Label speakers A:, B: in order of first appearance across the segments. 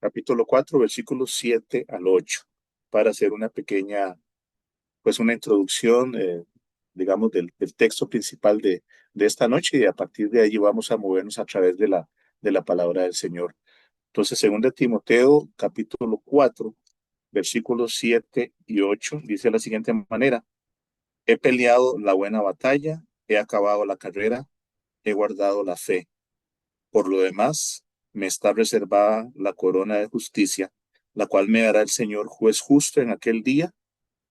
A: capítulo 4, versículos 7 al 8, para hacer una pequeña, pues una introducción, digamos, del texto principal de esta noche y a partir de allí vamos a movernos a través de la palabra del Señor. Entonces, según de Timoteo, capítulo 4, versículos 7 y 8, dice de la siguiente manera: he peleado la buena batalla, he acabado la carrera, he guardado la fe. Por lo demás, me está reservada la corona de justicia, la cual me dará el Señor juez justo en aquel día,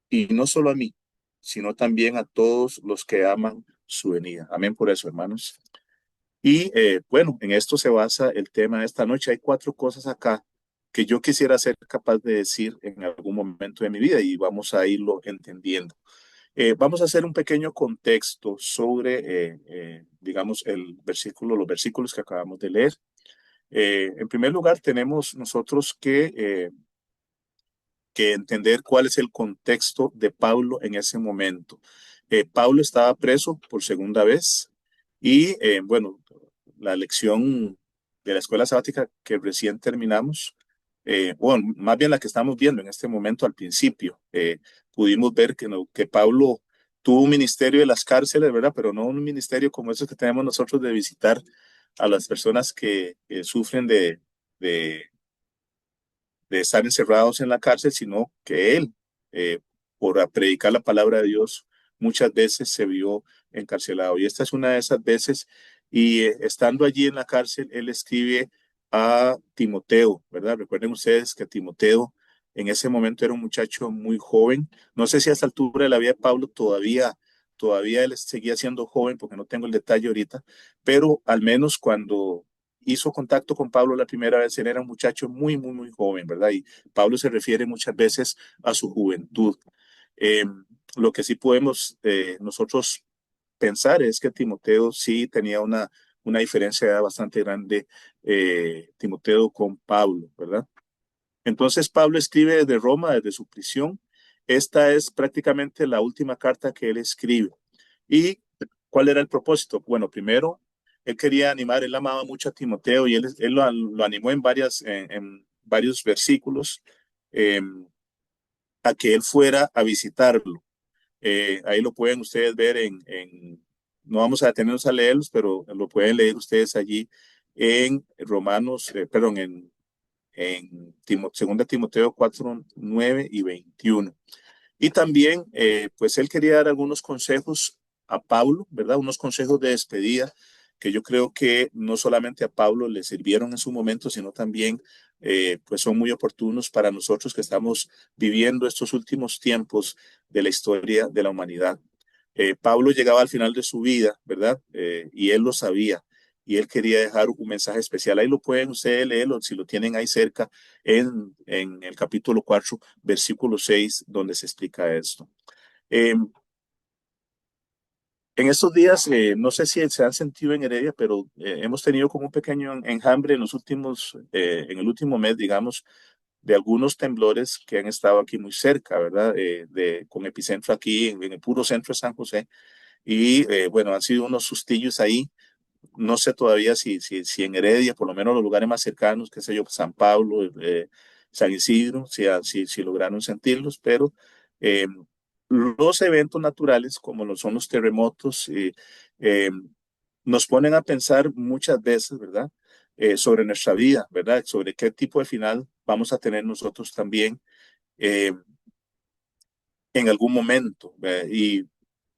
A: y no solo a mí, sino también a todos los que aman su venida. Amén por eso, hermanos. Y bueno, en esto se basa el tema de esta noche. Hay cuatro cosas acá que yo quisiera ser capaz de decir en algún momento de mi vida y vamos a irlo entendiendo. Vamos a hacer un pequeño contexto sobre, digamos, los versículos que acabamos de leer. En primer lugar, tenemos nosotros que entender cuál es el contexto de Pablo en ese momento. Pablo estaba preso por segunda vez y, bueno, la lección de la escuela sabática que recién terminamos, bueno, más bien la que estamos viendo en este momento al principio, pudimos ver que, no, que Pablo tuvo un ministerio de las cárceles, ¿verdad? Pero no un ministerio como esos que tenemos nosotros de visitar a las personas que sufren de de estar encerrados en la cárcel, sino que él, eh, por predicar la palabra de Dios, muchas veces se vio encarcelado. Y esta es una de esas veces. Y estando allí en la cárcel, él escribe a Timoteo, ¿verdad? Recuerden ustedes que Timoteo en ese momento era un muchacho muy joven. No sé si a esta altura de la vida de Pablo todavía él seguía siendo joven, porque no tengo el detalle ahorita, pero al menos cuando hizo contacto con Pablo la primera vez, él era un muchacho muy, muy, muy joven, ¿verdad? Y Pablo se refiere muchas veces a su juventud. Eh, lo que sí podemos nosotros pensar es que Timoteo sí tenía una diferencia de edad bastante grande, Timoteo con Pablo, ¿verdad? Entonces Pablo escribe desde Roma, desde su prisión. Esta es prácticamente la última carta que él escribe. ¿Y cuál era el propósito? Bueno, primero, él quería animar, él amaba mucho a Timoteo y él lo animó en varios versículos, eh, a que él fuera a visitarlo. Ahí lo pueden ustedes ver no vamos a detenernos a leerlos, pero lo pueden leer ustedes allí en Romanos, perdón, segunda Timoteo 4, 9 y 21. Y también, pues él quería dar algunos consejos a Pablo, ¿verdad? Unos consejos de despedida que yo creo que no solamente a Pablo le sirvieron en su momento, sino también, pues son muy oportunos para nosotros que estamos viviendo estos últimos tiempos de la historia de la humanidad. Pablo llegaba al final de su vida, ¿verdad? Y él lo sabía. Y él quería dejar un mensaje especial. Ahí lo pueden ustedes leerlo, si lo tienen ahí cerca, en el capítulo 4 versículo 6 donde se explica esto. Eh, en estos días, no sé si se han sentido en Heredia, pero hemos tenido como un pequeño enjambre en el último mes, digamos, de algunos temblores que han estado aquí muy cerca, ¿verdad? Con epicentro aquí en el puro centro de San José. Y bueno, han sido unos sustillos ahí. No sé todavía si en Heredia, por lo menos los lugares más cercanos, qué sé yo, San Pablo, San Isidro, si lograron sentirlos, pero eh, los eventos naturales, como lo son los terremotos, eh, nos ponen a pensar muchas veces, ¿verdad? Sobre nuestra vida, ¿verdad? Sobre qué tipo de final vamos a tener nosotros también eh, en algún momento. Y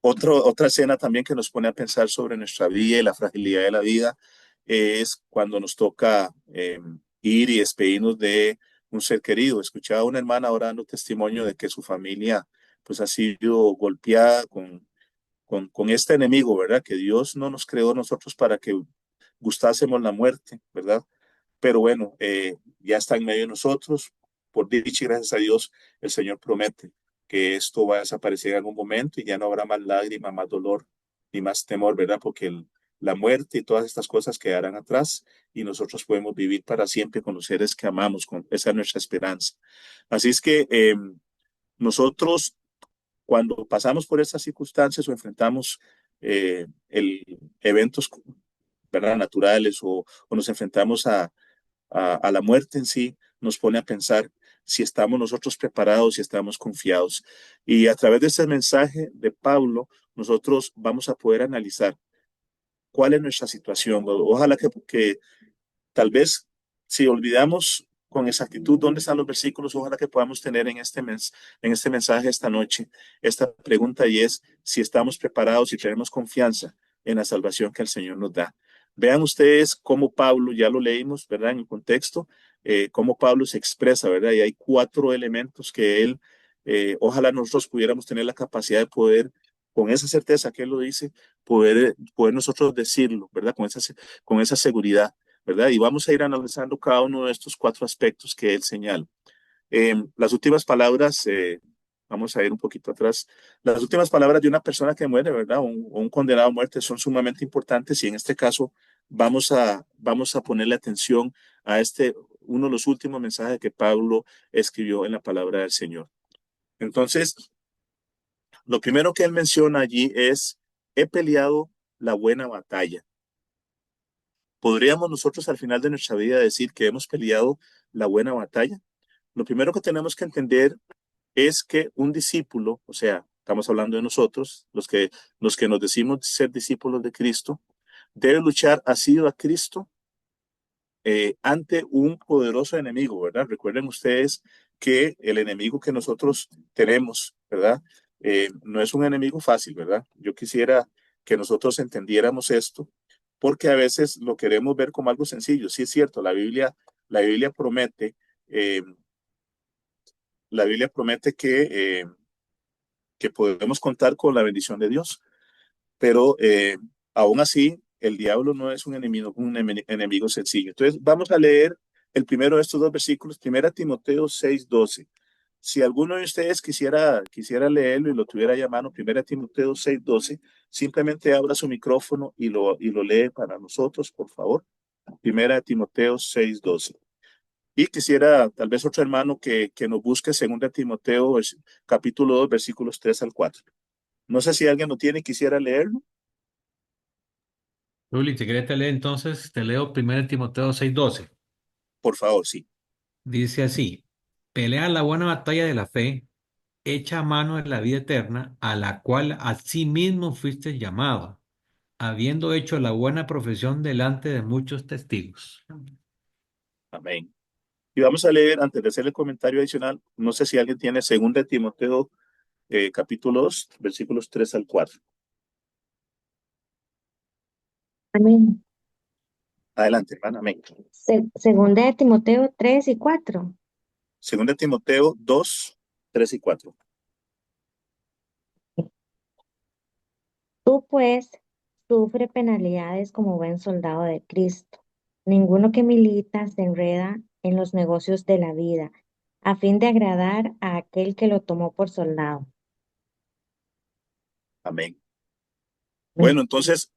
A: otra escena también que nos pone a pensar sobre nuestra vida y la fragilidad de la vida es cuando nos toca ir y despedirnos de un ser querido. Escuchaba a una hermana ahora dando testimonio de que su familia pues ha sido golpeada con este enemigo, ¿verdad? Que Dios no nos creó nosotros para que gustásemos la muerte, ¿verdad? Pero bueno, ya está en medio de nosotros. Por dicha y gracias a Dios, el Señor promete que esto va a desaparecer en algún momento y ya no habrá más lágrimas, más dolor, ni más temor, ¿verdad? Porque la muerte y todas estas cosas quedarán atrás y nosotros podemos vivir para siempre con los seres que amamos, esa es nuestra esperanza. Así es que nosotros, cuando pasamos por estas circunstancias o enfrentamos eventos, ¿verdad? Naturales o nos enfrentamos a la muerte en sí, nos pone a pensar si estamos nosotros preparados, si estamos confiados. Y a través de este mensaje de Pablo, nosotros vamos a poder analizar cuál es nuestra situación. Ojalá que tal vez si olvidamos con exactitud dónde están los versículos, ojalá que podamos tener en este mensaje esta noche esta pregunta y es si estamos preparados y tenemos confianza en la salvación que el Señor nos da. Vean ustedes cómo Pablo, ya lo leímos, ¿verdad? En el contexto, cómo Pablo se expresa, ¿verdad? Y hay cuatro elementos que él, ojalá nosotros pudiéramos tener la capacidad de poder, con esa certeza que él lo dice, poder nosotros decirlo, ¿verdad? Con esa seguridad. ¿Verdad? Y vamos a ir analizando cada uno de estos cuatro aspectos que él señala. Las últimas palabras, vamos a ir un poquito atrás, las últimas palabras de una persona que muere, ¿verdad? Un condenado a muerte son sumamente importantes y en este caso vamos a ponerle atención a uno de los últimos mensajes que Pablo escribió en la palabra del Señor. Entonces, lo primero que él menciona allí es, he peleado la buena batalla. ¿Podríamos nosotros al final de nuestra vida decir que hemos peleado la buena batalla? Lo primero que tenemos que entender es que un discípulo, o sea, estamos hablando de nosotros, los que nos decimos ser discípulos de Cristo, debe luchar asido a Cristo ante un poderoso enemigo, ¿verdad? Recuerden ustedes que el enemigo que nosotros tenemos, ¿verdad? No es un enemigo fácil, ¿verdad? Yo quisiera que nosotros entendiéramos esto, porque a veces lo queremos ver como algo sencillo. Sí es cierto, la Biblia promete, eh, la Biblia promete que podemos contar con la bendición de Dios, pero aún así el diablo no es un enemigo sencillo. Entonces vamos a leer el primero de estos dos versículos, 1 Timoteo 6:12. Si alguno de ustedes quisiera leerlo y lo tuviera ya a mano, 1 Timoteo 6:12, simplemente abra su micrófono y lo lee para nosotros, por favor. 1 Timoteo 6:12. Y quisiera tal vez otro hermano que nos busque 2 Timoteo capítulo 2 versículos 3 al 4. No sé si alguien lo tiene y quisiera leerlo.
B: Luli, si querés te leo entonces, te leo 1 Timoteo 6:12.
A: Por favor, sí.
B: Dice así, pelea la buena batalla de la fe, echa mano de la vida eterna, a la cual asimismo fuiste llamado, habiendo hecho la buena profesión delante de muchos testigos.
A: Amén. Y vamos a leer, antes de hacer el comentario adicional, no sé si alguien tiene 2 Timoteo capítulo 2 versículos 3 al 4.
C: Amén.
A: Adelante, hermano. Amén.
C: Segunda de Timoteo 3 y 4.
A: 2 Timoteo 2 3 y 4.
C: Tú pues sufre penalidades como buen soldado de Cristo. Ninguno que milita se enreda en los negocios de la vida, a fin de agradar a aquel que lo tomó por soldado.
A: Amén.
C: Amén.
A: Bueno, entonces,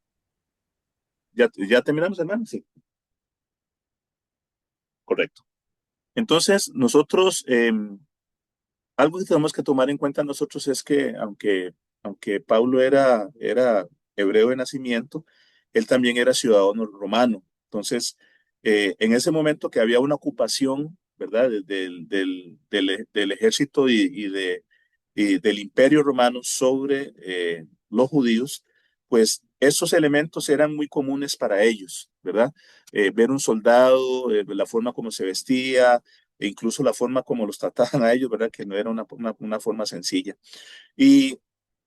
A: ya terminamos, hermano. Sí, correcto. Entonces, nosotros, algo que tenemos que tomar en cuenta nosotros es que aunque Pablo era hebreo de nacimiento, él también era ciudadano romano. Entonces, en ese momento que había una ocupación, ¿verdad? Del ejército y del imperio romano sobre los judíos, pues esos elementos eran muy comunes para ellos, ¿verdad? Ver un soldado, la forma como se vestía, e incluso la forma como los trataban a ellos, ¿verdad? Que no era una forma sencilla. Y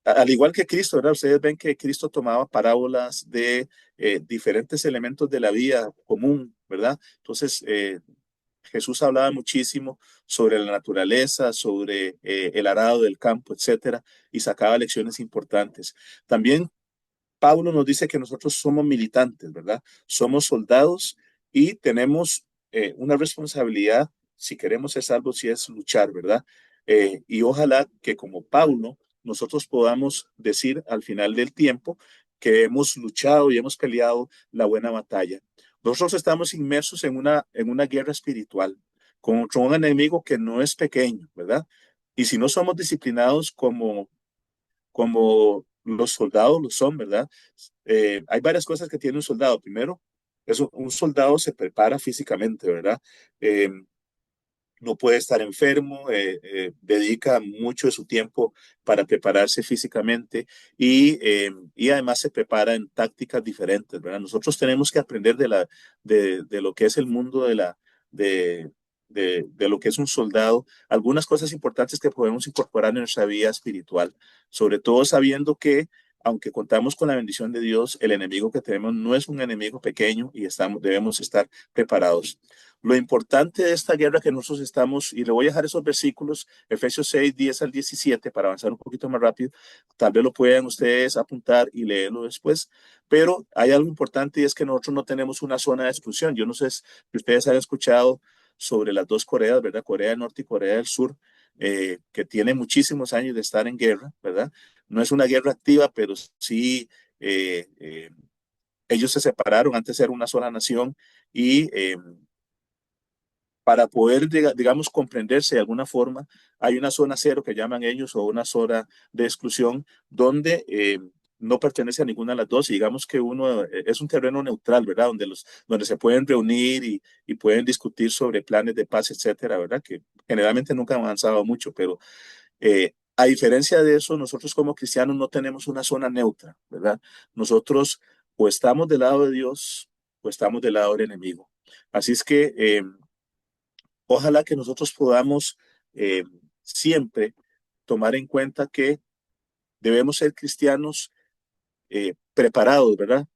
A: al igual que Cristo, ¿verdad? Ustedes ven que Cristo tomaba parábolas de diferentes elementos de la vida común, ¿verdad? Entonces, Jesús hablaba muchísimo sobre la naturaleza, sobre el arado del campo, etcétera, y sacaba lecciones importantes. También Pablo nos dice que nosotros somos militantes, ¿verdad? Somos soldados y tenemos una responsabilidad, si queremos ser salvos, si es luchar, ¿verdad? Y ojalá que como Pablo, nosotros podamos decir al final del tiempo que hemos luchado y hemos peleado la buena batalla. Nosotros estamos inmersos en una guerra espiritual contra un enemigo que no es pequeño, ¿verdad? Y si no somos disciplinados como los soldados lo son, ¿verdad? Hay varias cosas que tiene un soldado. Primero, un soldado se prepara físicamente, ¿verdad? Eh, no puede estar enfermo, dedica mucho de su tiempo para prepararse físicamente y además se prepara en tácticas diferentes, ¿verdad? Nosotros tenemos que aprender de lo que es el mundo de, de lo que es un soldado, algunas cosas importantes que podemos incorporar en nuestra vida espiritual, sobre todo sabiendo que aunque contamos con la bendición de Dios, el enemigo que tenemos no es un enemigo pequeño y debemos estar preparados. Lo importante de esta guerra que nosotros estamos, y le voy a dejar esos versículos, Efesios 6, 10 al 17, para avanzar un poquito más rápido, tal vez lo puedan ustedes apuntar y leerlo después, pero hay algo importante y es que nosotros no tenemos una zona de exclusión. Yo no sé si ustedes han escuchado sobre las dos Coreas, ¿verdad? Corea del Norte y Corea del Sur, que tienen muchísimos años de estar en guerra, ¿verdad? No es una guerra activa, pero sí, ellos se separaron, antes era una sola nación y para poder, digamos, comprenderse de alguna forma, hay una zona cero que llaman ellos o una zona de exclusión donde no pertenece a ninguna de las dos y digamos que uno es un terreno neutral, ¿verdad? Donde se pueden reunir y pueden discutir sobre planes de paz, etcétera, ¿verdad? Que generalmente nunca han avanzado mucho, pero a diferencia de eso, nosotros como cristianos no tenemos una zona neutra, ¿verdad? Nosotros o estamos del lado de Dios o estamos del lado del enemigo. Así es que ojalá que nosotros podamos eh, siempre tomar en cuenta que debemos ser cristianos preparados, ¿verdad?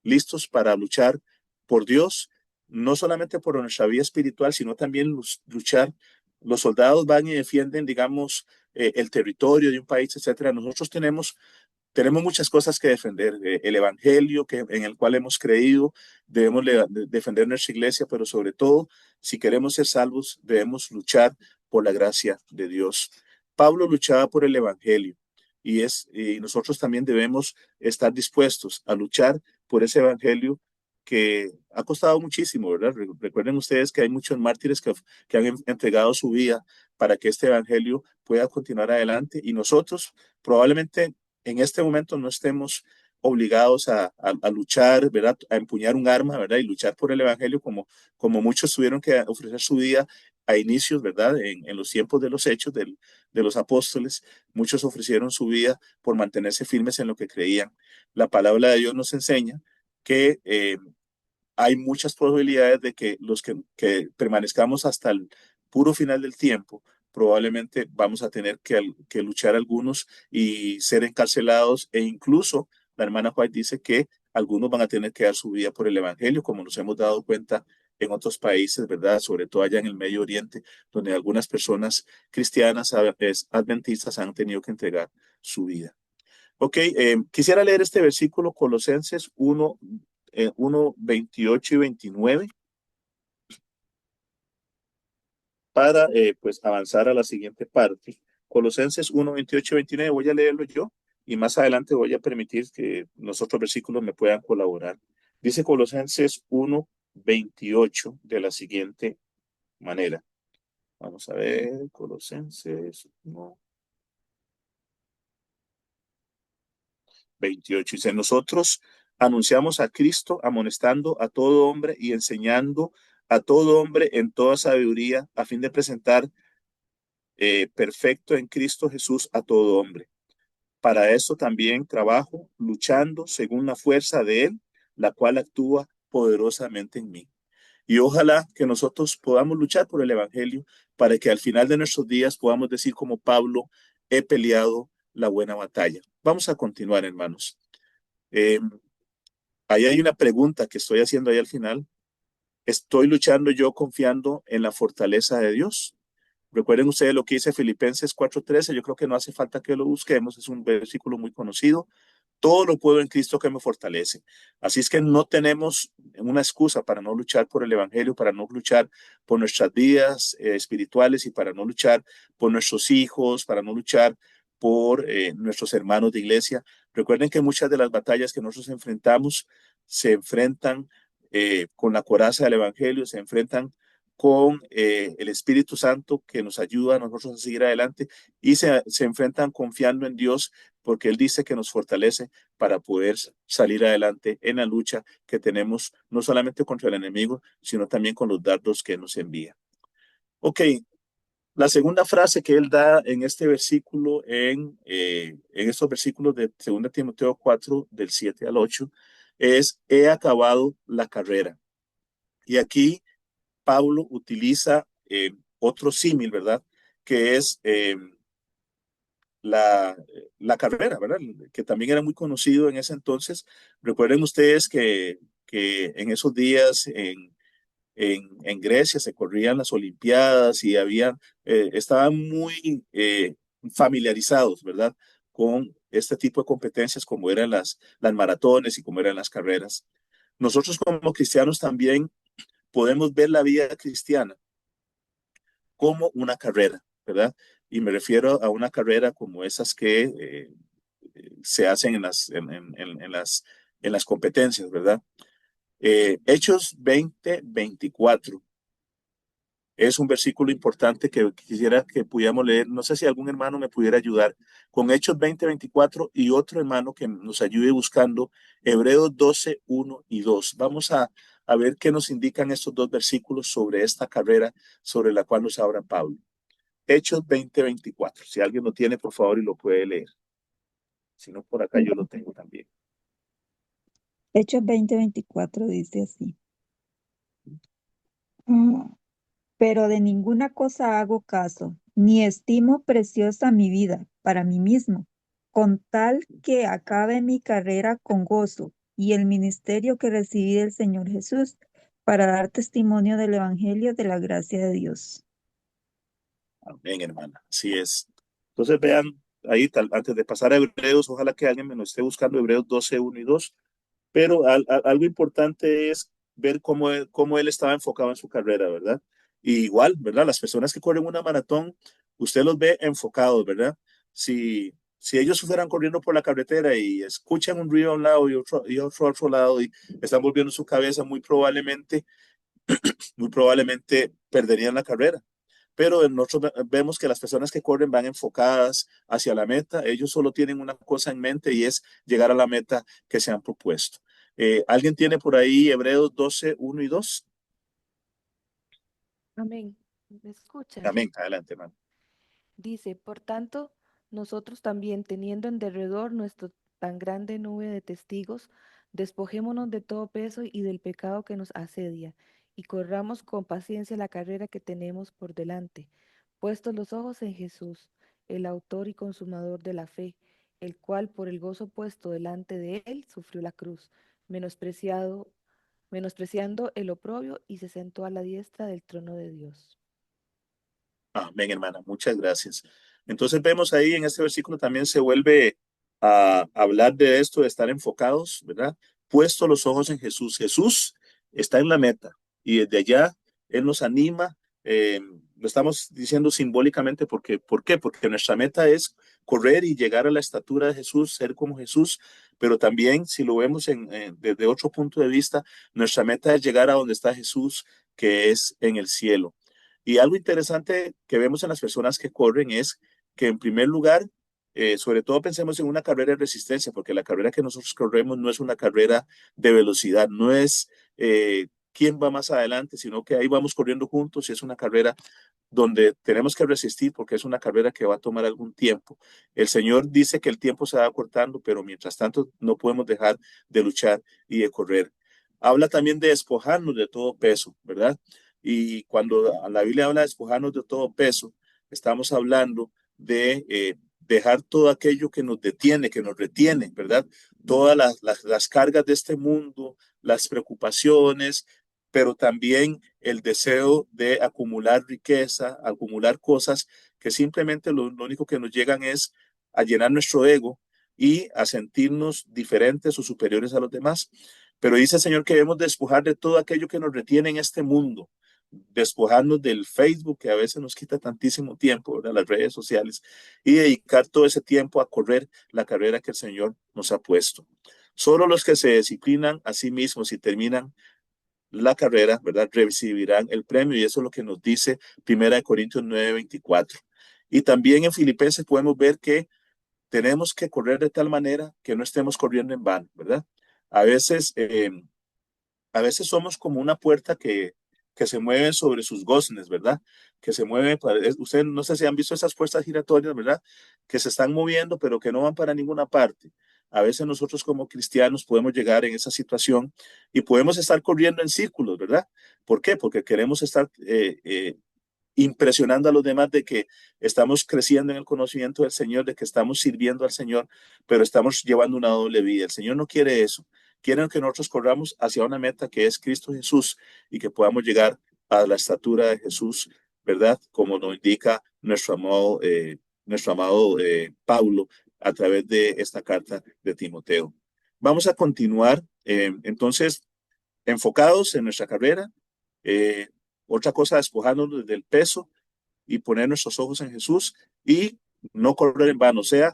A: Listos para luchar por Dios, no solamente por nuestra vida espiritual, sino también luchar. Los soldados van y defienden, digamos, el territorio de un país, etcétera. Nosotros tenemos muchas cosas que defender. El evangelio en el cual hemos creído, debemos defender nuestra iglesia, pero sobre todo, si queremos ser salvos, debemos luchar por la gracia de Dios. Pablo luchaba por el evangelio y nosotros también debemos estar dispuestos a luchar por ese evangelio que ha costado muchísimo, ¿verdad? Recuerden ustedes que hay muchos mártires que han entregado su vida para que este evangelio pueda continuar adelante y nosotros probablemente en este momento no estemos obligados a luchar, ¿verdad? A empuñar un arma, ¿verdad? Y luchar por el evangelio como muchos tuvieron que ofrecer su vida a inicios, ¿verdad? En los tiempos de los hechos de los apóstoles, muchos ofrecieron su vida por mantenerse firmes en lo que creían. La palabra de Dios nos enseña que hay muchas probabilidades de que que permanezcamos hasta el puro final del tiempo, probablemente vamos a tener que luchar algunos y ser encarcelados e incluso la hermana White dice que algunos van a tener que dar su vida por el Evangelio, como nos hemos dado cuenta en otros países, ¿verdad? Sobre todo allá en el Medio Oriente, donde algunas personas cristianas, adventistas, han tenido que entregar su vida. Ok, quisiera leer este versículo, Colosenses 1, 28 y 29, para pues avanzar a la siguiente parte. Colosenses 1, 28 y 29, voy a leerlo yo y más adelante voy a permitir que los otros versículos me puedan colaborar. Dice Colosenses 1, 28 de la siguiente manera. Vamos a ver, Colosenses 1, 28. Dice, nosotros anunciamos a Cristo, amonestando a todo hombre y enseñando a todo hombre en toda sabiduría, a fin de presentar perfecto en Cristo Jesús a todo hombre. Para eso también trabajo, luchando según la fuerza de Él, la cual actúa poderosamente en mí. Y ojalá que nosotros podamos luchar por el Evangelio para que al final de nuestros días podamos decir como Pablo, he peleado la buena batalla. Vamos a continuar, hermanos. Eh, Ahí hay una pregunta que estoy haciendo ahí al final. ¿Estoy luchando yo confiando en la fortaleza de Dios? Recuerden ustedes lo que dice Filipenses 4:13. Yo creo que no hace falta que lo busquemos. Es un versículo muy conocido. Todo lo puedo en Cristo que me fortalece. Así es que no tenemos una excusa para no luchar por el Evangelio, para no luchar por nuestras vidas espirituales y para no luchar por nuestros hijos, para no luchar por nuestros hermanos de iglesia. Recuerden que muchas de las batallas que nosotros enfrentamos se enfrentan con la coraza del Evangelio, se enfrentan con el Espíritu Santo que nos ayuda a nosotros a seguir adelante y se enfrentan confiando en Dios porque Él dice que nos fortalece para poder salir adelante en la lucha que tenemos no solamente contra el enemigo, sino también con los dardos que nos envía. Ok, la segunda frase que Él da en este versículo, en estos versículos de 2 Timoteo 4, del 7 al 8, es, he acabado la carrera. Y aquí Pablo utiliza otro símil, ¿verdad? Que es la, la carrera, ¿verdad? Que también era muy conocido en ese entonces. Recuerden ustedes que en esos días en Grecia se corrían las Olimpiadas y estaban muy familiarizados, ¿verdad? Con este tipo de competencias como eran las maratones y como eran las carreras. Nosotros como cristianos también podemos ver la vida cristiana como una carrera, ¿verdad? Y me refiero a una carrera como esas que se hacen en las competencias, ¿verdad? Hechos 20:24 es un versículo importante que quisiera que pudiéramos leer. No sé si algún hermano me pudiera ayudar con Hechos 20:24 y otro hermano que nos ayude buscando Hebreos 12:1 y 2. Vamos a ver qué nos indican estos dos versículos sobre esta carrera sobre la cual nos habla Pablo. Hechos 20:24. Si alguien lo tiene, por favor, y lo puede leer. Si no, por acá yo lo tengo también.
D: Hechos 20:24 dice así. Pero de ninguna cosa hago caso, ni estimo preciosa mi vida para mí mismo, con tal que acabe mi carrera con gozo y el ministerio que recibí del Señor Jesús, para dar testimonio del Evangelio de la gracia de Dios.
A: Amén, hermana. Así es. Entonces vean ahí, antes de pasar a Hebreos, ojalá que alguien me lo esté buscando, Hebreos 12:1 y 2. Pero algo importante es ver cómo él estaba enfocado en su carrera, ¿verdad? Y igual, ¿verdad? Las personas que corren una maratón, usted los ve enfocados, ¿verdad? Si ellos fueran corriendo por la carretera y escuchan un ruido a un lado y otro lado y están volviendo su cabeza, muy probablemente perderían la carrera. Pero nosotros vemos que las personas que corren van enfocadas hacia la meta. Ellos solo tienen una cosa en mente y es llegar a la meta que se han propuesto. ¿Alguien tiene por ahí Hebreos 12:1 y 2?
E: Amén. ¿Me escuchan?
A: Amén. Adelante, hermano.
E: Dice, por tanto, nosotros también, teniendo en derredor nuestra tan grande nube de testigos, despojémonos de todo peso y del pecado que nos asedia, y corramos con paciencia la carrera que tenemos por delante, puestos los ojos en Jesús, el autor y consumador de la fe, el cual por el gozo puesto delante de él sufrió la cruz, menospreciando el oprobio, y se sentó a la diestra del trono de Dios.
A: Amén, hermana. Muchas gracias. Entonces vemos ahí en este versículo también se vuelve a hablar de esto, de estar enfocados, ¿verdad? Puesto los ojos en Jesús. Jesús está en la meta y desde allá Él nos anima. Lo estamos diciendo simbólicamente porque, ¿por qué? Porque nuestra meta es correr y llegar a la estatura de Jesús, ser como Jesús, pero también si lo vemos desde otro punto de vista, nuestra meta es llegar a donde está Jesús, que es en el cielo. Y algo interesante que vemos en las personas que corren es que en primer lugar, sobre todo pensemos en una carrera de resistencia, porque la carrera que nosotros corremos no es una carrera de velocidad, no es quién va más adelante, sino que ahí vamos corriendo juntos y es una carrera donde tenemos que resistir porque es una carrera que va a tomar algún tiempo. El Señor dice que el tiempo se va acortando, pero mientras tanto no podemos dejar de luchar y de correr. Habla también de despojarnos de todo peso, ¿verdad? Y cuando la Biblia habla de despojarnos de todo peso, estamos hablando de dejar todo aquello que nos detiene, que nos retiene, ¿verdad? Todas las cargas de este mundo, las preocupaciones, pero también el deseo de acumular riqueza, acumular cosas que simplemente lo único que nos llegan es a llenar nuestro ego y a sentirnos diferentes o superiores a los demás. Pero dice el Señor que debemos despojar de todo aquello que nos retiene en este mundo, despojarnos del Facebook, que a veces nos quita tantísimo tiempo, ¿verdad? Las redes sociales, y dedicar todo ese tiempo a correr la carrera que el Señor nos ha puesto. Solo los que se disciplinan a sí mismos y terminan la carrera, ¿verdad? Recibirán el premio, y eso es lo que nos dice 1 Corintios 9:24. Y también en Filipenses podemos ver que tenemos que correr de tal manera que no estemos corriendo en vano, ¿verdad? A veces, eh, a veces somos como una puerta que se mueve sobre sus goznes, ¿verdad? Que se mueve, ustedes no sé si han visto esas puertas giratorias, ¿verdad? Que se están moviendo, pero que no van para ninguna parte. A veces nosotros como cristianos podemos llegar en esa situación y podemos estar corriendo en círculos, ¿verdad? ¿Por qué? Porque queremos estar impresionando a los demás de que estamos creciendo en el conocimiento del Señor, de que estamos sirviendo al Señor, pero estamos llevando una doble vida. El Señor no quiere eso. Quiere que nosotros corramos hacia una meta que es Cristo Jesús y que podamos llegar a la estatura de Jesús, ¿verdad? Como nos indica nuestro amado Pablo a través de esta carta de Timoteo. Vamos a continuar, entonces, enfocados en nuestra carrera. Eh, Otra cosa, despojándonos del peso y poner nuestros ojos en Jesús y no correr en vano. O sea,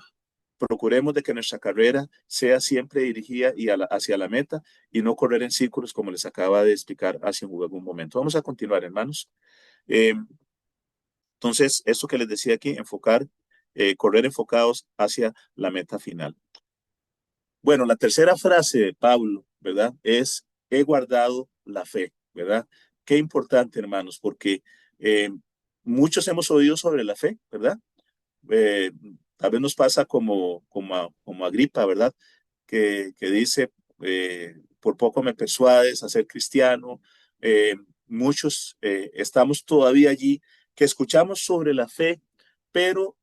A: procuremos de que nuestra carrera sea siempre dirigida hacia la meta y no correr en círculos como les acaba de explicar hace algún momento. Vamos a continuar, hermanos. Eh, entonces, esto que les decía aquí, correr enfocados hacia la meta final. Bueno, la tercera frase de Pablo, ¿verdad? Es, he guardado la fe, ¿verdad? Qué importante, hermanos, porque eh, muchos hemos oído sobre la fe, ¿verdad? Eh, Tal vez nos pasa como Agripa, ¿verdad? Que dice, por poco me persuades a ser cristiano. Muchos estamos todavía allí, que escuchamos sobre la fe, pero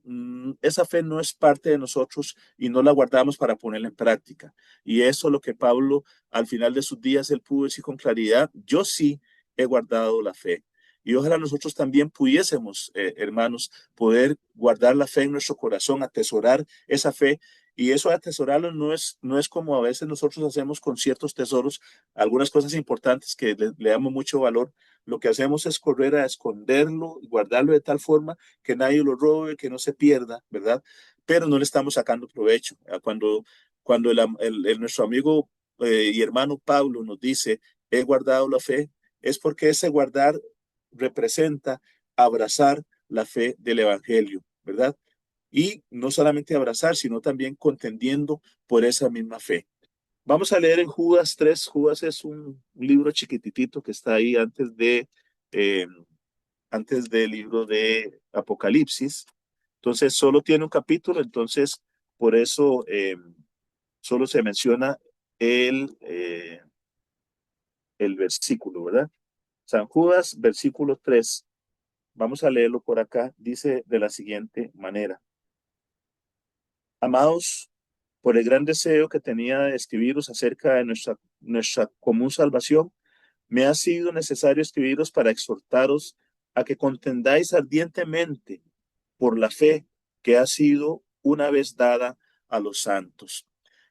A: esa fe no es parte de nosotros y no la guardamos para ponerla en práctica. Y eso es lo que Pablo, al final de sus días, él pudo decir con claridad, yo sí he guardado la fe. Y ojalá nosotros también pudiésemos, hermanos, poder guardar la fe en nuestro corazón, atesorar esa fe. Y eso de atesorarlo no es como a veces nosotros hacemos con ciertos tesoros, algunas cosas importantes que le damos mucho valor. Lo que hacemos es correr a esconderlo y guardarlo de tal forma que nadie lo robe, que no se pierda, ¿verdad? Pero no le estamos sacando provecho. Cuando nuestro amigo y hermano Pablo nos dice, he guardado la fe, es porque ese guardar representa abrazar la fe del Evangelio, ¿verdad? Y no solamente abrazar, sino también contendiendo por esa misma fe. Vamos a leer en Judas 3. Judas es un libro chiquititito que está ahí eh, antes del libro de Apocalipsis. Entonces, solo tiene un capítulo, entonces, por eso solo se menciona el versículo, ¿verdad? San Judas, versículo 3. Vamos a leerlo por acá. Dice de la siguiente manera. Amados, por el gran deseo que tenía de escribiros acerca de nuestra común salvación, me ha sido necesario escribiros para exhortaros a que contendáis ardientemente por la fe que ha sido una vez dada a los santos.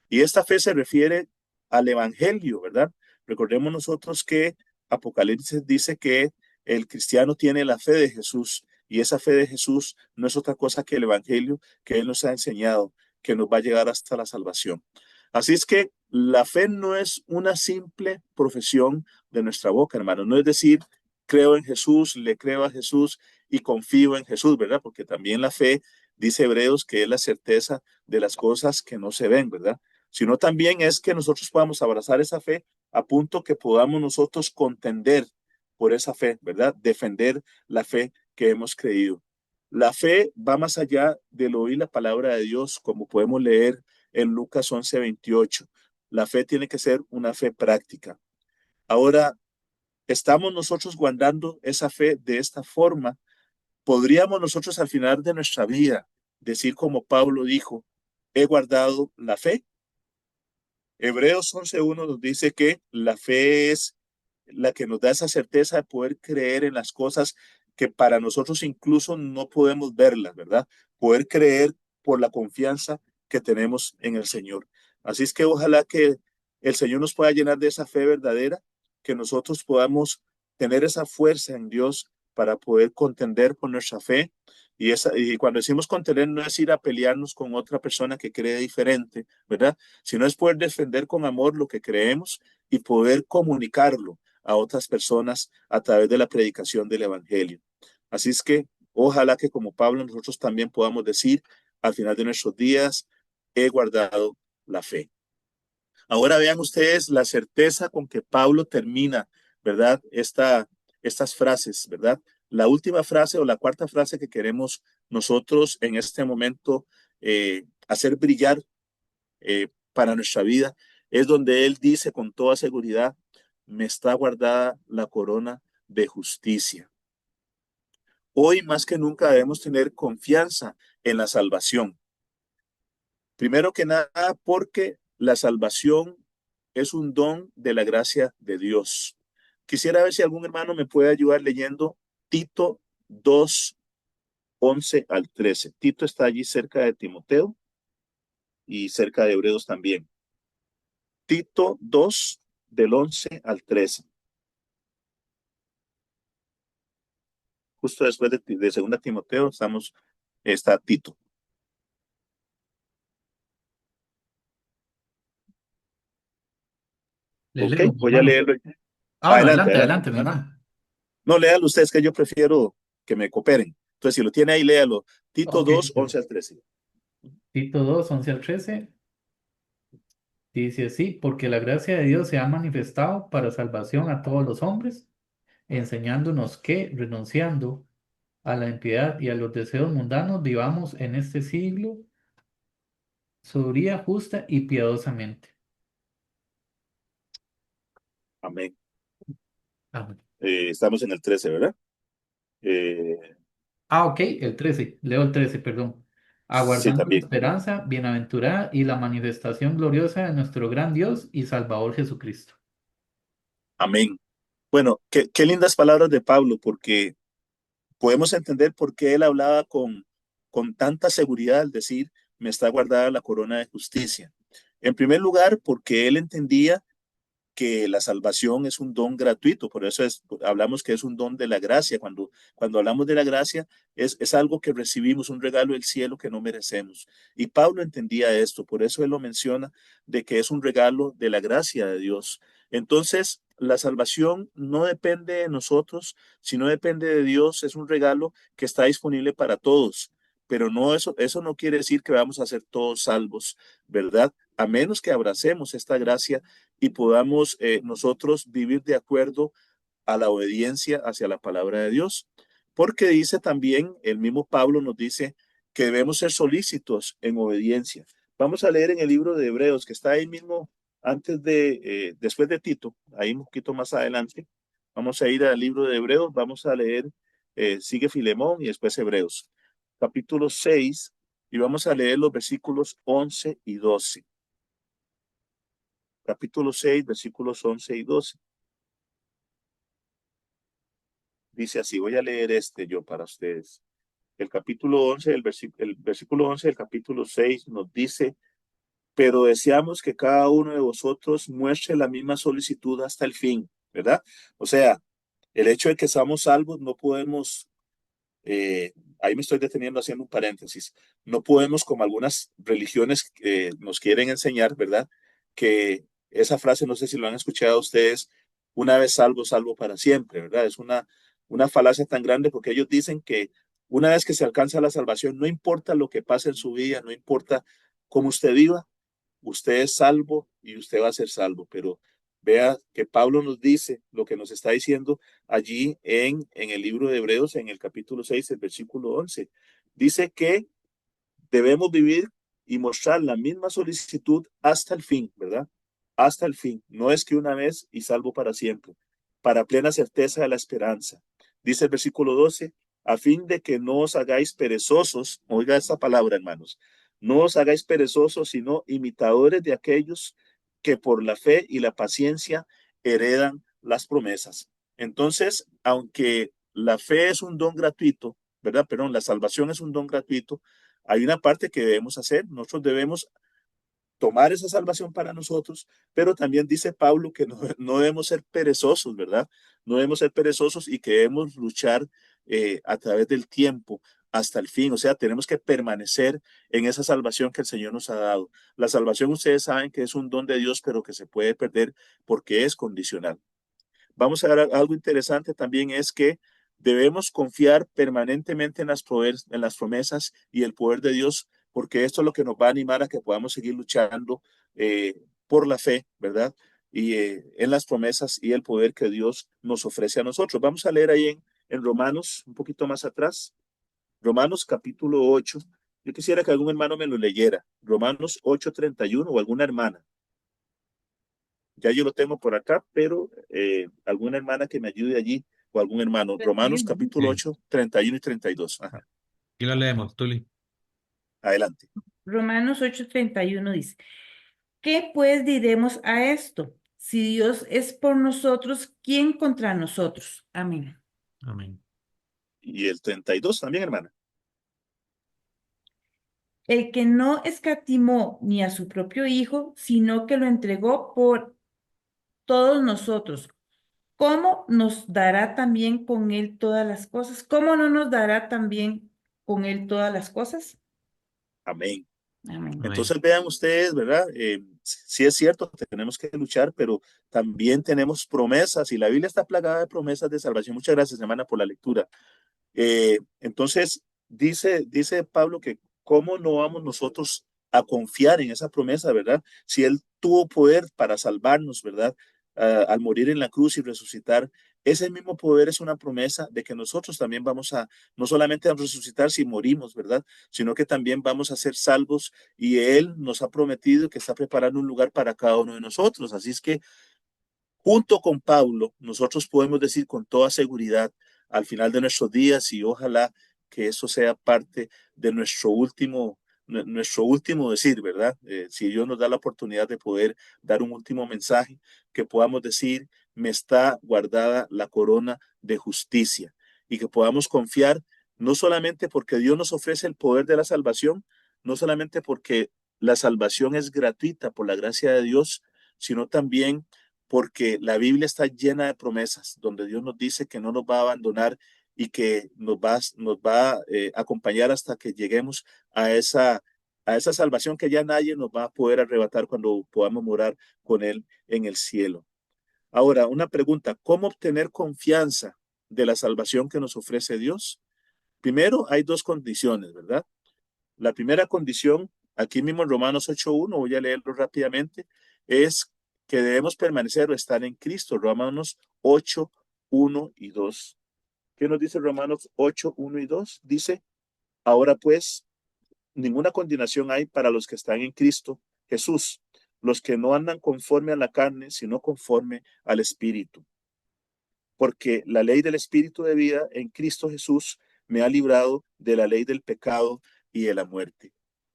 A: Y esta fe se refiere al Evangelio, ¿verdad? Recordemos nosotros que Apocalipsis dice que el cristiano tiene la fe de Jesús y esa fe de Jesús no es otra cosa que el Evangelio que Él nos ha enseñado, que nos va a llegar hasta la salvación. Así es que la fe no es una simple profesión de nuestra boca, hermano. No es decir, creo en Jesús, le creo a Jesús y confío en Jesús, ¿verdad? Porque también la fe, dice Hebreos, que es la certeza de las cosas que no se ven, ¿verdad? Sino también es que nosotros podamos abrazar esa fe a punto que podamos nosotros contender por esa fe, ¿verdad? Defender la fe que hemos creído. La fe va más allá del oír la palabra de Dios, como podemos leer en Lucas 11:28. La fe tiene que ser una fe práctica. Ahora, ¿estamos nosotros guardando esa fe de esta forma? ¿Podríamos nosotros al final de nuestra vida decir como Pablo dijo, he guardado la fe? Hebreos 11:1 nos dice que la fe es la que nos da esa certeza de poder creer en las cosas que para nosotros incluso no podemos verlas, ¿verdad? Poder creer por la confianza que tenemos en el Señor. Así es que ojalá que el Señor nos pueda llenar de esa fe verdadera, que nosotros podamos tener esa fuerza en Dios para poder contender por nuestra fe. Y cuando decimos contender, no es ir a pelearnos con otra persona que cree diferente, ¿verdad? Sino es poder defender con amor lo que creemos y poder comunicarlo a otras personas a través de la predicación del Evangelio. Así es que ojalá que como Pablo nosotros también podamos decir al final de nuestros días, he guardado la fe. Ahora vean ustedes la certeza con que Pablo termina, ¿verdad? Estas frases, ¿verdad? La última frase o la cuarta frase que queremos nosotros en este momento hacer brillar para nuestra vida es donde él dice con toda seguridad, me está guardada la corona de justicia. Hoy más que nunca debemos tener confianza en la salvación. Primero que nada, porque la salvación es un don de la gracia de Dios. Quisiera ver si algún hermano me puede ayudar leyendo Tito 2, 11 al 13. Tito está allí cerca de Timoteo y cerca de Hebreos también. Tito 2, del 11 al 13. Justo después de 2 Timoteo está Tito.
B: Le
A: Ok,
B: leo, mi
A: voy a
B: hermano.
A: leerlo.
B: Ah, no,
A: Adelante,
B: adelante,
A: adelante,
B: adelante, mi
A: hermano.
B: hermano.
A: No, léalo ustedes, que yo prefiero que me cooperen. Entonces, si lo tiene ahí, léalo. Tito
B: Ok.
A: 2, 11 al 13.
B: Tito 2, 11 al 13 dice así, porque la gracia de Dios se ha manifestado para salvación a todos los hombres, enseñándonos que, renunciando a la impiedad y a los deseos mundanos, vivamos en este siglo sobria, justa y piadosamente.
A: Amén.
B: Amén.
A: Estamos en el 13, ¿verdad? Eh,
B: Ah, ok, el 13, leo el 13, perdón.
A: sí,
B: Aguardando la
A: también.
B: esperanza bienaventurada y la manifestación gloriosa de nuestro gran Dios y Salvador Jesucristo.
A: Amén. Bueno, qué lindas palabras de Pablo, porque podemos entender por qué él hablaba con tanta seguridad al decir, me está guardada la corona de justicia. En primer lugar, porque él entendía que la salvación es un don gratuito, por eso hablamos que es un don de la gracia. Cuando hablamos de la gracia, es algo que recibimos, un regalo del cielo que no merecemos. Y Pablo entendía esto, por eso él lo menciona de que es un regalo de la gracia de Dios. Entonces, la salvación no depende de nosotros, sino depende de Dios, es un regalo que está disponible para todos. Pero no, eso no quiere decir que vamos a ser todos salvos, ¿verdad? A menos que abracemos esta gracia y podamos nosotros vivir de acuerdo a la obediencia hacia la palabra de Dios. Porque dice también, el mismo Pablo nos dice que debemos ser solícitos en obediencia. Vamos a leer en el libro de Hebreos, que está ahí mismo después de Tito, ahí un poquito más adelante. Vamos a ir al libro de Hebreos, vamos a leer, sigue Filemón y después Hebreos, capítulo 6, y vamos a leer los versículos 11 y 12. Capítulo 6, versículos 11 y 12. Dice así, voy a leer yo para ustedes. El capítulo 11, el versículo 11 del capítulo 6 nos dice, pero deseamos que cada uno de vosotros muestre la misma solicitud hasta el fin, ¿verdad? O sea, el hecho de que seamos salvos no podemos, ahí me estoy deteniendo haciendo un paréntesis, no podemos como algunas religiones nos quieren enseñar, ¿verdad? Que esa frase, no sé si lo han escuchado ustedes, una vez salvo, salvo para siempre, ¿verdad? Es una falacia tan grande porque ellos dicen que una vez que se alcanza la salvación, no importa lo que pase en su vida, no importa cómo usted viva, usted es salvo y usted va a ser salvo, pero vea que Pablo nos dice lo que nos está diciendo allí en el libro de Hebreos, en el capítulo 6, el versículo 11. Dice que debemos vivir y mostrar la misma solicitud hasta el fin, ¿verdad? Hasta el fin. No es que una vez y salvo para siempre, para plena certeza de la esperanza. Dice el versículo 12, a fin de que no os hagáis perezosos, oiga esta palabra, hermanos, no os hagáis perezosos, sino imitadores de aquellos que por la fe y la paciencia heredan las promesas. Entonces, aunque la fe es un don gratuito, ¿verdad? Perdón, la salvación es un don gratuito, hay una parte que debemos hacer. Nosotros debemos tomar esa salvación para nosotros, pero también dice Pablo que no debemos ser perezosos, ¿verdad? No debemos ser perezosos y que debemos luchar a través del tiempo hasta el fin. O sea, tenemos que permanecer en esa salvación que el Señor nos ha dado. La salvación, ustedes saben que es un don de Dios, pero que se puede perder porque es condicional. vamos a ver algo interesante también es que debemos confiar permanentemente en en las promesas y el poder de Dios, porque esto es lo que nos va a animar a que podamos seguir luchando por la fe, ¿verdad? Y en las promesas y el poder que Dios nos ofrece a nosotros. Vamos a leer ahí en Romanos, un poquito más atrás, Romanos capítulo 8. Yo quisiera que algún hermano me lo leyera. Romanos 8:31 o alguna hermana. Ya yo lo tengo por acá, pero alguna hermana que me ayude allí o algún hermano. Romanos
F: 31.
A: capítulo
B: Sí,
A: 8, 31 y 32. Ajá.
B: aquí la leemos, Tuli.
A: Adelante.
F: Romanos 8:31 dice, ¿qué pues diremos a esto? Si Dios es por nosotros, ¿quién contra nosotros? Amén.
B: Amén.
A: Y el 32 también, hermana.
F: El que no escatimó ni a su propio Hijo, sino que lo entregó por todos nosotros, ¿cómo nos dará también con él todas las cosas? ¿Cómo no nos dará también con él todas las cosas?
A: Amén.
F: Amén.
B: Amén.
A: Entonces vean ustedes, ¿verdad? Sí es cierto, tenemos que luchar, pero también tenemos promesas y la Biblia está plagada de promesas de salvación. Muchas gracias, hermana, por la lectura. Entonces, dice Pablo que cómo no vamos nosotros a confiar en esa promesa, ¿verdad? Si Él tuvo poder para salvarnos, ¿verdad? Al morir en la cruz y resucitar, ese mismo poder es una promesa de que nosotros también vamos a, no solamente a resucitar si morimos, ¿verdad? Sino que también vamos a ser salvos y Él nos ha prometido que está preparando un lugar para cada uno de nosotros. Así es que junto con Pablo, nosotros podemos decir con toda seguridad al final de nuestros días y ojalá que eso sea parte de nuestro último decir, ¿verdad? Si Dios nos da la oportunidad de poder dar un último mensaje, que podamos decir, me está guardada la corona de justicia y que podamos confiar no solamente porque Dios nos ofrece el poder de la salvación, no solamente porque la salvación es gratuita por la gracia de Dios, sino también porque la Biblia está llena de promesas, donde Dios nos dice que no nos va a abandonar y que nos va a acompañar hasta que lleguemos a esa salvación que ya nadie nos va a poder arrebatar cuando podamos morar con Él en el cielo. Ahora, una pregunta, ¿cómo obtener confianza de la salvación que nos ofrece Dios? Primero, hay dos condiciones, ¿verdad? La primera condición, aquí mismo en Romanos 8:1, voy a leerlo rápidamente, es que debemos permanecer o estar en Cristo. Romanos 8:1 y 2. ¿Qué nos dice Romanos 8:1 y 2? Dice, ahora pues, ninguna condenación hay para los que están en Cristo Jesús, los que no andan conforme a la carne, sino conforme al Espíritu. Porque la ley del Espíritu de vida en Cristo Jesús me ha librado de la ley del pecado y de la muerte.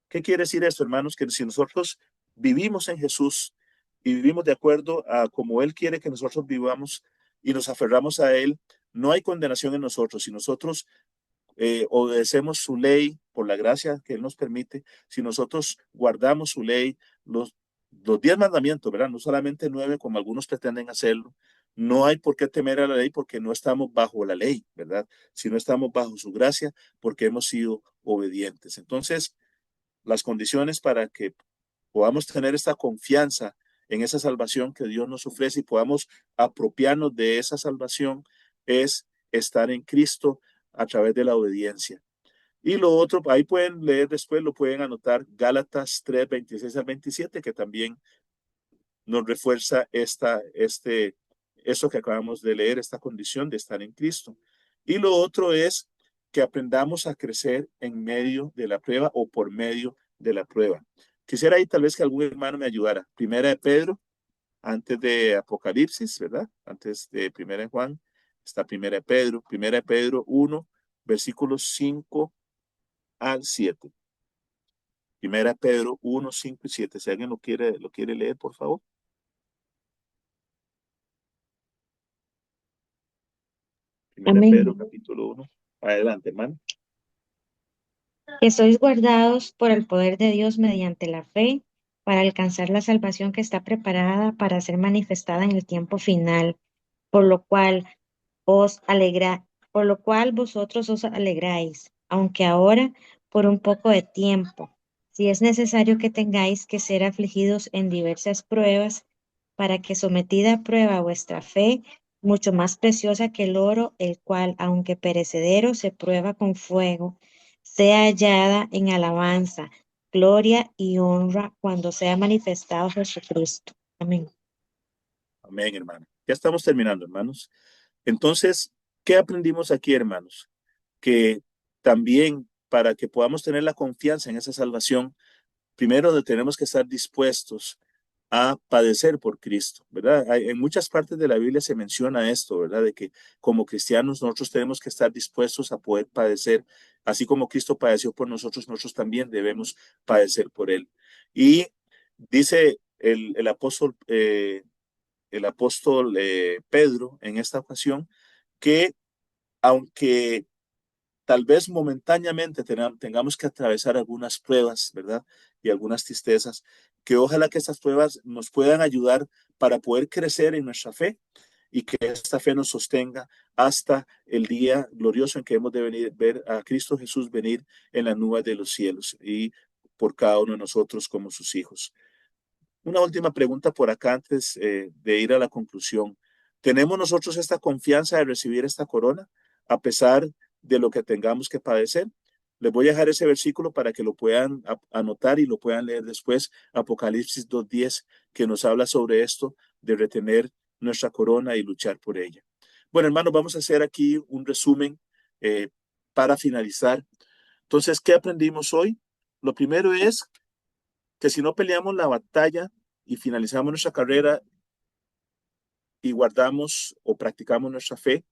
A: ¿Qué quiere decir esto, hermanos? Que si nosotros vivimos en Jesús y vivimos de acuerdo a como Él quiere que nosotros vivamos y nos aferramos a Él, no hay condenación en nosotros. Si nosotros obedecemos su ley por la gracia que Él nos permite, si nosotros guardamos su ley, los 10 mandamientos, ¿verdad? No solamente 9 como algunos pretenden hacerlo. No hay por qué temer a la ley porque no estamos bajo la ley, ¿verdad? Si no estamos bajo su gracia porque hemos sido obedientes. Entonces, las condiciones para que podamos tener esta confianza en esa salvación que Dios nos ofrece y podamos apropiarnos de esa salvación es estar en Cristo a través de la obediencia. Y lo otro, ahí pueden leer después, lo pueden anotar, Gálatas 3:26 al 27, que también nos refuerza eso que acabamos de leer, esta condición de estar en Cristo. Y lo otro es que aprendamos a crecer en medio de la prueba o por medio de la prueba. Quisiera ahí tal vez que algún hermano me ayudara. Primera de Pedro, antes de Apocalipsis, ¿verdad? Antes de Primera de Juan, está Primera de Pedro 1, versículos 5 al 7. Primera de Pedro 1, 5 y 7. Si alguien lo quiere leer, por favor. Primera de
C: Amén.
A: Pedro, capítulo 1. Adelante, hermano.
C: Que sois guardados por el poder de Dios mediante la fe para alcanzar la salvación que está preparada para ser manifestada en el tiempo final, por lo cual por lo cual vosotros os alegráis, aunque ahora por un poco de tiempo, si es necesario que tengáis que ser afligidos en diversas pruebas, para que sometida a prueba vuestra fe, mucho más preciosa que el oro, el cual, aunque perecedero, se prueba con fuego, sea hallada en alabanza, gloria y honra cuando sea manifestado Jesucristo. Amén.
A: Amén, hermano. Ya estamos terminando, hermanos. Entonces, ¿qué aprendimos aquí, hermanos? Que también para que podamos tener la confianza en esa salvación, primero tenemos que estar dispuestos a padecer por Cristo, ¿verdad? En muchas partes de la Biblia se menciona esto, ¿verdad? De que como cristianos nosotros tenemos que estar dispuestos a poder padecer, así como Cristo padeció por nosotros, nosotros también debemos padecer por Él. Y dice el apóstol Pedro en esta ocasión que aunque tal vez momentáneamente tengamos que atravesar algunas pruebas, ¿verdad? Y algunas tristezas, que ojalá que estas pruebas nos puedan ayudar para poder crecer en nuestra fe y que esta fe nos sostenga hasta el día glorioso en que hemos de venir, ver a Cristo Jesús venir en las nubes de los cielos y por cada uno de nosotros como sus hijos. Una última pregunta por acá antes de ir a la conclusión. ¿Tenemos nosotros esta confianza de recibir esta corona a pesar de lo que tengamos que padecer? Les voy a dejar ese versículo para que lo puedan anotar y lo puedan leer después, Apocalipsis 2:10, que nos habla sobre esto de retener nuestra corona y luchar por ella. Bueno, hermanos, vamos a hacer aquí un resumen eh, para finalizar. Entonces, ¿qué aprendimos hoy? Lo primero es que si no peleamos la batalla y finalizamos nuestra carrera y guardamos o practicamos nuestra fe,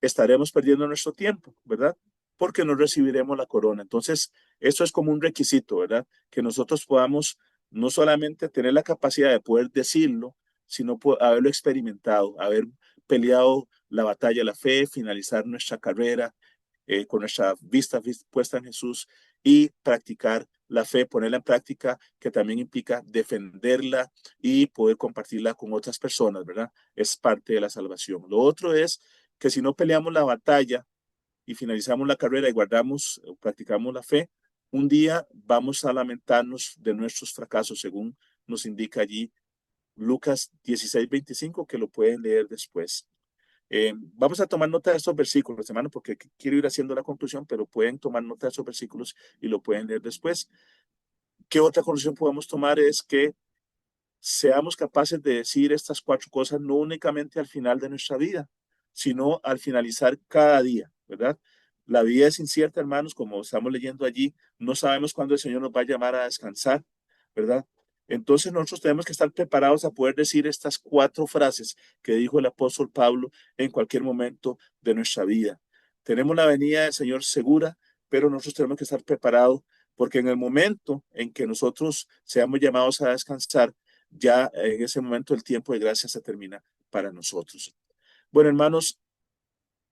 A: estaremos perdiendo nuestro tiempo, ¿verdad? Porque no recibiremos la corona. Entonces, eso es como un requisito, ¿verdad? Que nosotros podamos no solamente tener la capacidad de poder decirlo, sino haberlo experimentado, haber peleado la batalla de la fe, finalizar nuestra carrera, con nuestra vista puesta en Jesús y practicar la fe, ponerla en práctica, que también implica defenderla y poder compartirla con otras personas, ¿verdad? Es parte de la salvación. Lo otro es que si no peleamos la batalla y finalizamos la carrera y guardamos o practicamos la fe, un día vamos a lamentarnos de nuestros fracasos, según nos indica allí Lucas 16:25, que lo pueden leer después. Vamos a tomar nota de estos versículos, hermano, porque quiero ir haciendo la conclusión, pero pueden tomar nota de estos versículos y lo pueden leer después. ¿Qué otra conclusión podemos tomar? Es que seamos capaces de decir estas cuatro cosas no únicamente al final de nuestra vida, sino al finalizar cada día, ¿verdad? La vida es incierta, hermanos, como estamos leyendo allí, no sabemos cuándo el Señor nos va a llamar a descansar, ¿verdad? Entonces nosotros tenemos que estar preparados a poder decir estas cuatro frases que dijo el apóstol Pablo en cualquier momento de nuestra vida. Tenemos la venida del Señor segura, pero nosotros tenemos que estar preparados porque en el momento en que nosotros seamos llamados a descansar, ya en ese momento el tiempo de gracia se termina para nosotros. Bueno, hermanos,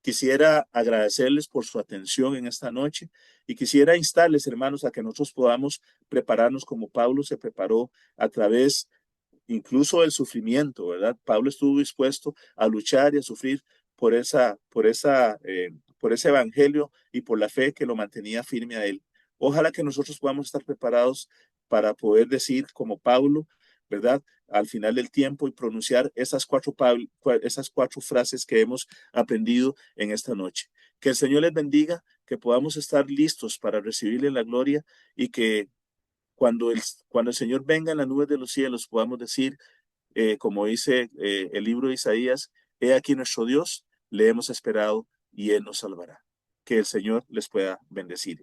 A: quisiera agradecerles por su atención en esta noche y quisiera instarles, hermanos, a que nosotros podamos prepararnos como Pablo se preparó a través incluso del sufrimiento, ¿verdad? Pablo estuvo dispuesto a luchar y a sufrir por ese evangelio y por la fe que lo mantenía firme a él. Ojalá que nosotros podamos estar preparados para poder decir como Pablo, ¿verdad? Al final del tiempo y pronunciar esas cuatro frases que hemos aprendido en esta noche. Que el Señor les bendiga, que podamos estar listos para recibirle la gloria y que cuando el Señor venga en las nubes de los cielos podamos decir, como dice el libro de Isaías, he aquí nuestro Dios, le hemos esperado y Él nos salvará. Que el Señor les pueda bendecir.